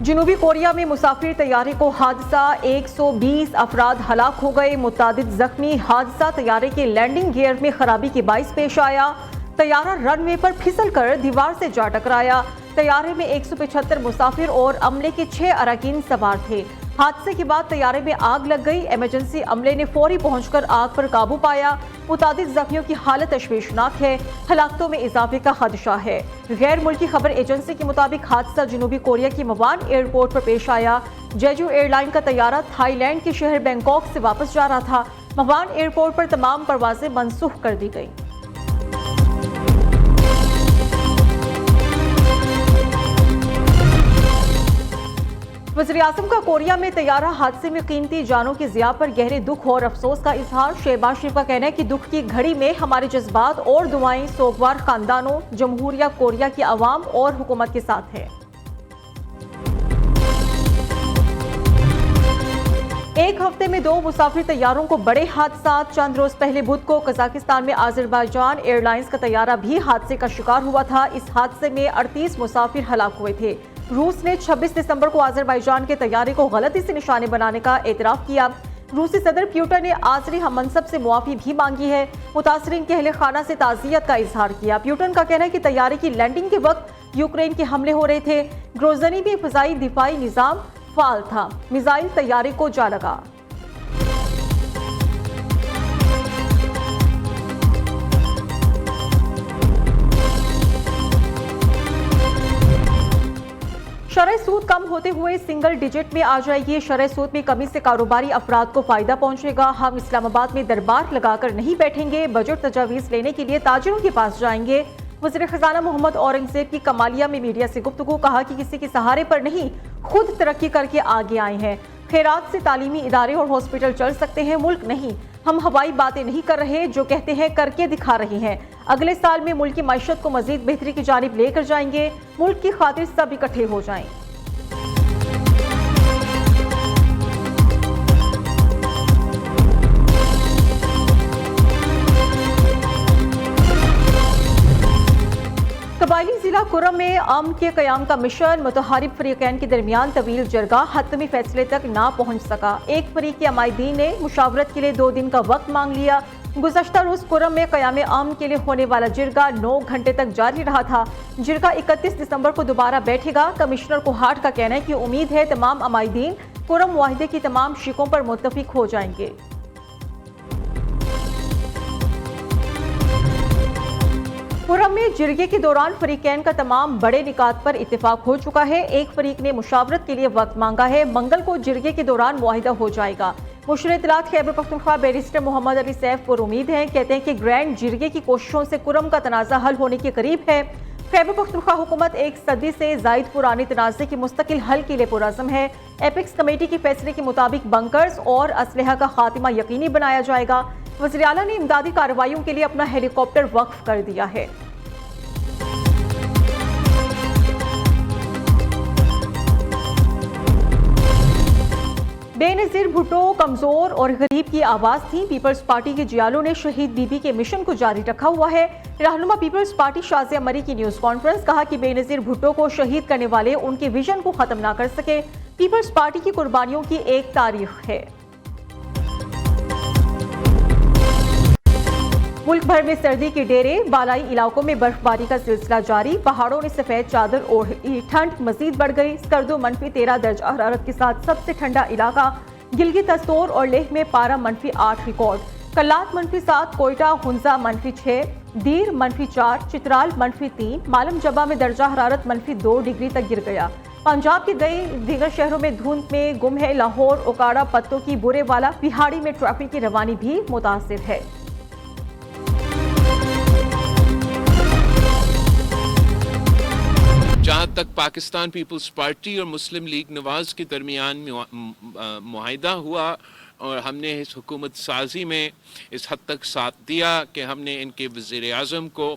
जनूबी कोरिया में मुसाफिर तैयारे को हादसा, 120 अफराद हलाक हो गए, मुतादिद जख्मी। हादसा तैयारे के लैंडिंग गियर में खराबी के बाइस पेश आया। तैयारा रनवे पर फिसल कर दीवार से जा टकराया। तैयारे में 175 मुसाफिर और अमले के 6 अरकान सवार थे। हादसे के बाद तैयारे में आग लग गई। इमरजेंसी अमले ने फौरी पहुंचकर आग पर काबू पाया। मुतादिद जख्मियों की हालत तशवीशनाक है। हलाकतों में इजाफे का खदशा है। गैर मुल्की खबर एजेंसी के मुताबिक हादसा जनूबी कोरिया की मवान एयरपोर्ट पर पेश आया। जेजू एयरलाइन का तैयारा थाईलैंड के शहर बैंकॉक से वापस जा रहा था। मवान एयरपोर्ट पर तमाम परवाजें मनसूख कर दी गई। वज़ीर-ए-आज़म का कोरिया में तैयारा हादसे में कीमती जानों की ज़िया पर गहरे दुख और अफसोस का इजहार। शहबाज शरीफ का कहना है कि दुख की घड़ी में हमारे जज्बात और दुआएं सोगवार खानदानों, जमहूरिया कोरिया की आवाम और हुकूमत के साथ है। एक हफ्ते में 2 मुसाफिर तैयारों को बड़े हादसा। चंद रोज पहले बुध को कजाकिस्तान में अजरबैजान एयरलाइंस का तैयारा भी हादसे का शिकार हुआ था। इस हादसे में 38 मुसाफिर हलाक हुए थे। रूस ने 26 दिसंबर को अजरबैजान के तैयारे को गलती से निशाने बनाने का एतराफ किया। रूसी सदर प्यूटन ने आजरी हममनसब से मुआफी भी मांगी है। मुतासरीन के अहले खाना से ताज़ियत का इजहार किया। प्यूटन का कहना है कि तैयारे की लैंडिंग के वक्त यूक्रेन के हमले हो रहे थे। ग्रोजनी में फ़िज़ाई दिफाई निज़ाम फाल था। मिसाइल तैयारे को जा लगा। शरह सूद कम होते हुए सिंगल डिजिट में आ जाएगी। शरह सूद में कमी से कारोबारी अफराद को फायदा पहुंचेगा। हम इस्लामाबाद में दरबार लगाकर नहीं बैठेंगे, बजट तजावीज़ लेने के लिए ताजिरों के पास जाएंगे। वज़ीर ख़ज़ाना मोहम्मद औरंगज़ेब की कमालिया में मीडिया से गुफ्तगू, कहा कि किसी के सहारे पर नहीं, खुद तरक्की करके आगे आए हैं। खैरात से तालीमी इदारे और हॉस्पिटल चल सकते हैं, मुल्क नहीं। हम हवाई बातें नहीं कर रहे, जो कहते हैं करके दिखा रहे हैं। अगले साल में मुल्क की मईशत को मजीद बेहतरी की जानिब लेकर जाएंगे। मुल्क की खातिर सब इकट्ठे हो जाएं। कबायली जिला कुर्रम में अमन के क़याम का मिशन। मुतहारिब फरीक़ैन के दरमियान तवील जरगा हतमी फैसले तक ना पहुँच सका। एक फरीक के अमायदीन ने मुशावरत के लिए 2 दिन का वक्त मांग लिया। गुज़श्ता रोज़ कुर्रम में क़याम अमन के लिए होने वाला जिरगा 9 घंटे तक जारी रहा था। जिरगा 31 दिसंबर को दोबारा बैठेगा। कमिश्नर कोहाट का कहना है कि उम्मीद है तमाम अमायदीन कुर्रम मुआहिदे की तमाम शिकों पर मुत्तफिक हो जाएंगे। कुर्रम में जिरगे के दौरान फरीकैन का तमाम बड़े निकात पर इत्तेफाक हो चुका है। एक फरीक ने मुशावरत के लिए वक्त मांगा है। मंगल को जिरगे के दौरान मुआहिदा हो जाएगा। मुशीर इत्तलात खैबर पख्तूनख्वा बैरिस्टर मोहम्मद अली सैफ पर उम्मीद है। कहते हैं कि ग्रैंड जिरगे की कोशिशों से कुर्रम का तनाज़ा हल होने के करीब है। खैबर पख्तूनख्वा हुकूमत 1 सदी से जायद पुराने तनाज़े के मुस्तकिल हल के लिए पुरअज़्म है। एपेक्स कमेटी के फैसले के मुताबिक बंकर्स और असलहा का खात्मा यकीनी बनाया जाएगा। वज़ीर आला ने इमदादी कार्रवाइयों के लिए अपना हेलीकॉप्टर वक्फ कर दिया है। बेनज़ीर भुट्टो कमजोर और गरीब की आवाज थी। पीपल्स पार्टी के जियालों ने शहीद बीबी के मिशन को जारी रखा हुआ है। रहनुमा पीपल्स पार्टी शाज़िया मरी की न्यूज कॉन्फ्रेंस, कहा कि बेनज़ीर भुट्टो को शहीद करने वाले उनके विजन को खत्म ना कर सके। पीपल्स पार्टी की कुर्बानियों की एक तारीख है। मुल्क भर में सर्दी के डेरे, बालाई इलाकों में बर्फबारी का सिलसिला जारी। पहाड़ों ने सफेद चादर ओढ़ी, ठंड मजीद बढ़ गई। सर्दो -13 दर्जा हरारत के साथ सबसे ठंडा इलाका गिलगित अस्तोर और लेह में पारा -8 रिकॉर्ड। कल्लात -7, कोयटा हुंजा -6, दीर -4, चित्राल -3, मालम जबा में दर्जा हरारत -2 डिग्री तक गिर गया। पंजाब के कई दीगर शहरों में धुंध में गुम है। लाहौर, ओकाड़ा, पत्तों की बुरेवाला, पिहाड़ी में ट्रैफिक की रवानी भी मुतासिर है। जहाँ तक पाकिस्तान पीपल्स पार्टी और मुस्लिम लीग नवाज़ के दरमियान मुआहिदा हुआ और हमने इस हुकूमत साजी में इस हद तक साथ दिया कि हमने इनके वज़ीर-ए-आज़म को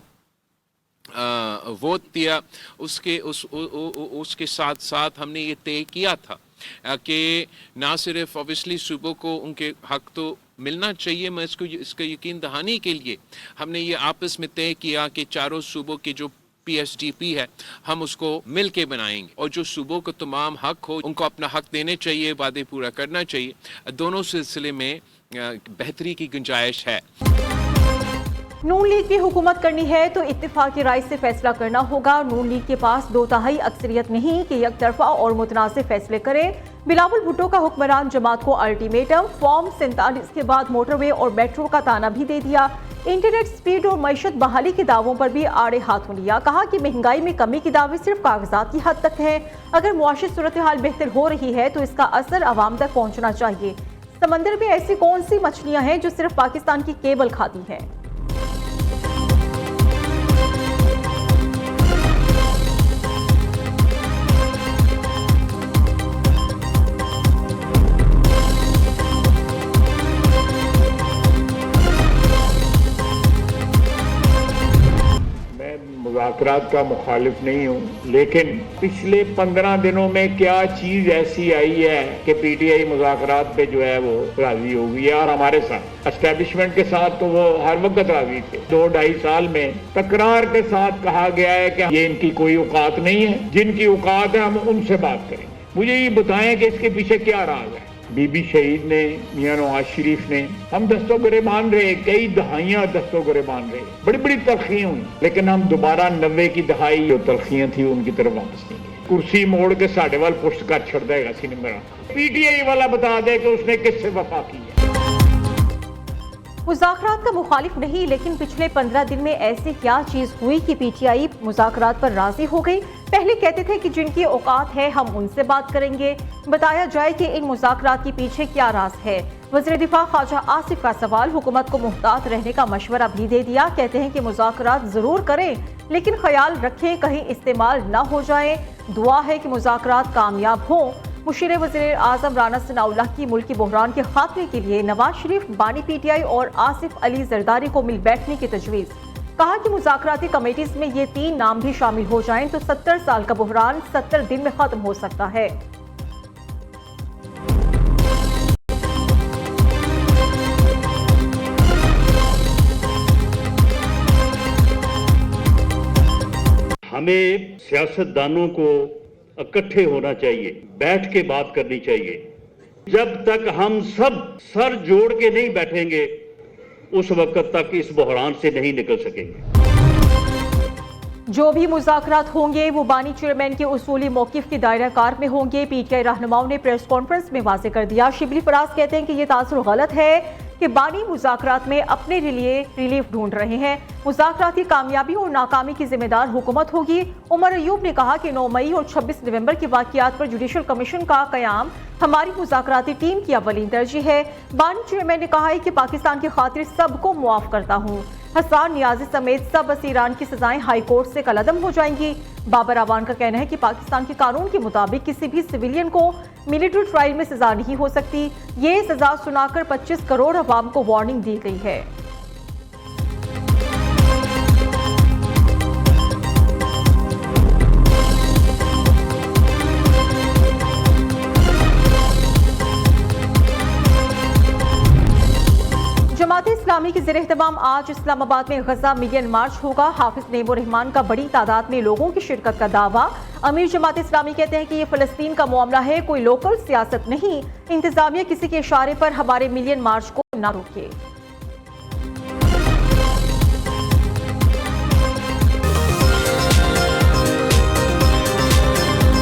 वोट दिया, उसके साथ साथ हमने ये तय किया था कि ना सिर्फ ऑब्वियसली सूबों को उनके हक तो मिलना चाहिए, मैं इसका यकीन दहानी के लिए हमने ये आपस में तय किया कि चारों सूबों के जो PSDP है, हम उसको मिल के बनाएंगे और जो सूबों को तमाम हक हो उनको अपना हक देने चाहिए, वादे पूरा करना चाहिए। दोनों सिलसिले में बेहतरी की गुंजाइश है। नून लीग की हुकूमत करनी है तो इत्तेफाकी राय से फैसला करना होगा। नून लीग के पास 2/3 अक्सरियत नहीं कि यकतरफा और मुतनाज़िर फैसले करे। बिलावल भुट्टो का हुक्मरान जमात को अल्टीमेटम। फॉर्म 47 के बाद मोटरवे और मेट्रो का ताना भी दे दिया। इंटरनेट स्पीड और मईशत बहाली के दावों पर भी आड़े हाथों लिया। कहा कि महंगाई में कमी की दावे सिर्फ कागजात की हद तक है। अगर मुआशी सूरत हाल बेहतर हो रही है तो इसका असर आवाम तक पहुंचना चाहिए। समंदर में ऐसी कौन सी मछलियां हैं जो सिर्फ पाकिस्तान की केबल खाती हैं? मुज़ाकरात का मुखालिफ नहीं हूँ, लेकिन पिछले 15 दिनों में क्या चीज ऐसी आई है कि पीटीआई मुज़ाकरात पे जो है वो राजी हो गई है। और हमारे साथ एस्टेब्लिशमेंट के साथ तो वो हर वक्त राजी थे। 2-2.5 साल में तकरार के साथ कहा गया है कि ये इनकी कोई औकात नहीं है, जिनकी औकात है हम उनसे बात करेंगे। मुझे ये बताएं कि इसके पीछे क्या राज है। बीबी शहीद ने, मियां नवाज शरीफ ने, हम दस्तों गिरेबान रहे, कई दहाइयां दस्तों गिरेबान रहे, बड़ी बड़ी तलखियां हुई, लेकिन हम दोबारा 90 की दहाई जो तलखियां थी उनकी तरफ वापस नहीं गए। कुर्सी मोड़ के साढ़े वाल पुष्ट कर छड़ देगा सिनेमा। पीटीआई वाला बता दे कि उसने किससे वफा की है। मुज़ाकरात का मुखालिफ नहीं, लेकिन पिछले 15 दिन में ऐसी क्या चीज हुई कि पीटीआई मुज़ाकरात पर राजी हो गई? पहले कहते थे कि जिनकी औकात है हम उनसे बात करेंगे। बताया जाए कि इन मुज़ाकरात के पीछे क्या राज है। वज़ीर दिफा ख्वाजा आसिफ का सवाल। हुकूमत को मुहतात रहने का मशवरा भी दे दिया। कहते हैं कि मुज़ाकरात जरूर करें, लेकिन ख्याल रखें कहीं इस्तेमाल न हो जाए। दुआ है कि मुज़ाकरात कामयाब हों। मुशीर वज़ीर आज़म राना सनाउल्लाह की मुल्की बहरान के खात्मे के लिए नवाज शरीफ, बानी पीटीआई और आसिफ अली जरदारी को मिल बैठने की तजवीज़। कहा कि मुज़ाकराती कमेटीज में ये 3 नाम भी शामिल हो जाएं तो 70 साल का बहरान 70 दिन में खत्म हो सकता है। हमें सियासतदानों को इकट्ठे होना चाहिए, बैठ के बात करनी चाहिए। जब तक हम सब सर जोड़ के नहीं बैठेंगे उस वक्त तक इस बहरान से नहीं निकल सकेंगे। जो भी मुज़ाकरात होंगे वो बानी चेयरमैन के उसूली मौक़िफ़ के दायरा कार में होंगे। पीटीआई रहनुमाओं ने प्रेस कॉन्फ्रेंस में वाज़ेह कर दिया। शिबली फराज कहते हैं कि ये तासुर गलत है कि बानी मुज़ाकरात में अपने लिए रिलीफ ढूंढ रहे हैं। मुज़ाकराती कामयाबी और नाकामी की जिम्मेदार हुकूमत होगी। उमर अयूब ने कहा कि 9 मई और 26 नवंबर के वाक़यात पर जुडिशल कमीशन का क़याम हमारी मुज़ाकराती टीम की अव्वलीन तरजीह है। बानी चेयरमैन ने कहा है कि पाकिस्तान की खातिर सबको मुआफ़ करता हूँ। हसन नियाज़ी समेत सब असीरान की सजाएं हाई कोर्ट से कलअदम हो जाएंगी। बाबर अवान का कहना है कि पाकिस्तान के कानून के मुताबिक किसी भी सिविलियन को मिलिट्री ट्रायल में सजा नहीं हो सकती। ये सजा सुनाकर 25 करोड़ अवाम को वार्निंग दी गई है। जमात इस्लामी की ज़ेर-ए-एहतमाम आज इस्लामाबाद में गजा मिलियन मार्च होगा। हाफिज नईमुर रहमान का बड़ी तादाद में लोगों की शिरकत का दावा। अमीर जमात इस्लामी कहते हैं कि ये फ़लस्तीन का मामला है, कोई लोकल सियासत नहीं। इंतजामिया किसी के इशारे पर हमारे मिलियन मार्च को न रोके।